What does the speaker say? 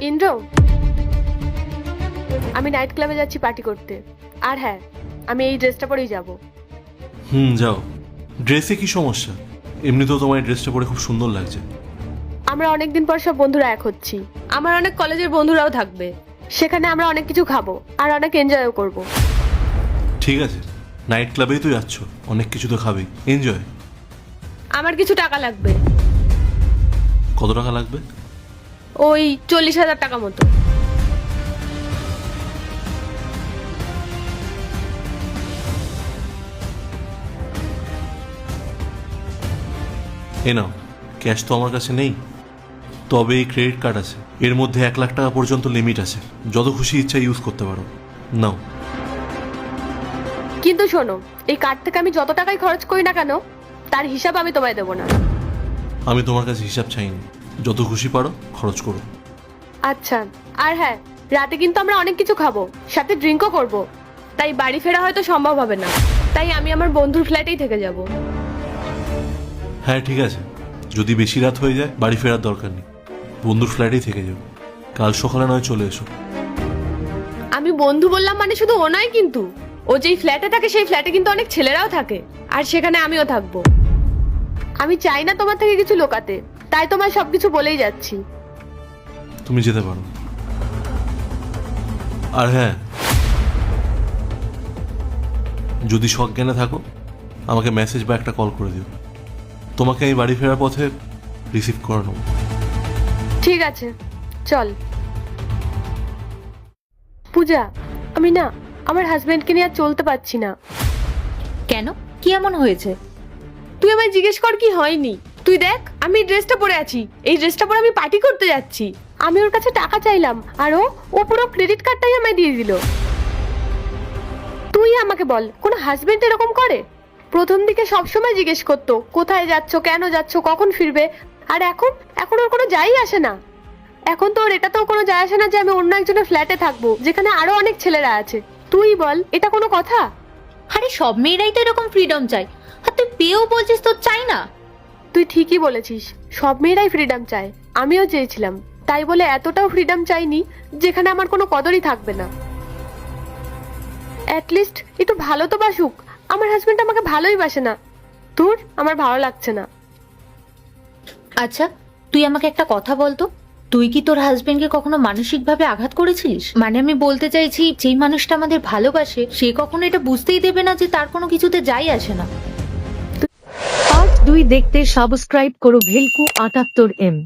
ইন্দ্র, আমি নাইট ক্লাবে যাচ্ছি পার্টি করতে। আর হ্যাঁ, আমি এই ড্রেসটা পরেই যাব। যাও। ড্রেসে কি সমস্যা? এমনিতেও তোমার এই ড্রেসটা পরে খুব সুন্দর লাগছে। আমরা অনেকদিন পর সব বন্ধুরা এক হচ্ছি। আমার অনেক কলেজের বন্ধুরাও থাকবে। সেখানে আমরা অনেক কিছু খাবো আর অনেক এনজয়ও করব। ঠিক আছে, নাইট ক্লাবেই তো যাচ্ছ, অনেক কিছু তো খাবেই, এনজয়। আমার কিছু টাকা লাগবে। কত টাকা লাগবে? ওই 40,000 টাকা মতো। এ নাও, ক্যাশ তো আমার কাছে নেই, তবে এই ক্রেডিট কার্ড আছে, এর মধ্যে 1,00,000 টাকা পর্যন্ত লিমিট আছে, যত খুশি ইচ্ছা ইউজ করতে পারো। নাও। কিন্তু শোনো, এই কার্ড থেকে আমি যত টাকাই খরচ করি না কেন, তার হিসাব আমি তোমায় দেবো না। আমি তোমার কাছে হিসাব চাইনি, যত খুশি পারো খরচ করো। আচ্ছা। আর হ্যাঁ, রাতে কিন্তু আমরা অনেক কিছু খাবো, সাথে ড্রিঙ্কও করব। তাই বাড়ি ফেরা হয়তো সম্ভব হবে না। তাই আমি আমার বন্ধুর ফ্ল্যাটেই থেকে যাব। হ্যাঁ ঠিক আছে, যদি বেশি রাত হয়ে যায় বাড়ি ফেরার দরকার নেই, বন্ধুর ফ্ল্যাটেই থেকে যাও। কাল সকালে নয় চলে এসো। আমি বন্ধু বললাম মানে শুধু ও নয়, কিন্তু ও যেই ফ্ল্যাটে থাকে সেই ফ্ল্যাটে কিন্তু অনেক ছেলেরাও থাকে, আর সেখানে আমিও থাকবো। আমি চাই না তোমার থেকে কিছু লুকাতে, তাই তোমায় সবকিছু বলেই যাচ্ছি। তুমি যেতে পারো। আর হ্যাঁ, যদি সজ্ঞানে থাকো আমাকে মেসেজ বা একটা কল করে দিও, তোমাকে আমি বাড়ি ফেরার পথে রিসিভ করে নেবো। ঠিক আছে, চল। পূজা, আমি না আমার হাজবেন্ডকে নিয়ে আর চলতে পারছি না। কেন, কি এমন হয়েছে? তুই আমায় জিজ্ঞেস কর কি হয়নি। তুই দেখ, আমি এই ড্রেসটা পরে আছি, এই ড্রেসটা পরে আমি পার্টি করতে যাচ্ছি। আমি ওর কাছে টাকা চাইলাম আর ও পুরো ক্রেডিট কার্ডটাই আমায় দিয়ে দিল। তুই আমাকে বল, কোন হাজবেন্ড এরকম করে? প্রথম দিকে সবসময় জিজ্ঞেস করতো কোথায় যাচ্ছ, কেন যাচ্ছ, কখন ফিরবে। আর এখন এখন ওর কোনো যাই আসে না। এখন তো ওর এটাতেও কোনো যায় আসে না যে আমি অন্য একজনের ফ্ল্যাটে থাকবো, যেখানে আরো অনেক ছেলেরা আছে। তুই বল, এটা কোনো কথা? আরে সব মেয়েরাই তো এরকম ফ্রিডম চাই, আর তুই পেয়েও বলছিস তোর চাই না। তুই ঠিকই বলেছিস, সব মেয়েরাই ফ্রিডম চায়, আমিও চেয়েছিলাম। তাই বলে এতটাও ফ্রিডম চাইনি যেখানে আমার কোনো কদরই থাকবে না। অ্যাটলিস্ট একটু ভালো তো বাসুক। আমার হাজবেন্ড আমাকে ভালোই বাসে না। তোর আমার ভালো লাগছে না। আচ্ছা, তুই আমাকে একটা কথা বলতো, তুই কি তোর হাজবেন্ডকে কখনো মানসিকভাবে আঘাত করেছিস? মানে আমি বলতে চাইছি, যেই মানুষটা আমাদের ভালোবাসে সে কখনো এটা বুঝতেই দেবে না যে তার কোনো কিছুতে যাই আসে না। পার্ট 2 দেখতে সাবস্ক্রাইব করো ভেলকু 78M।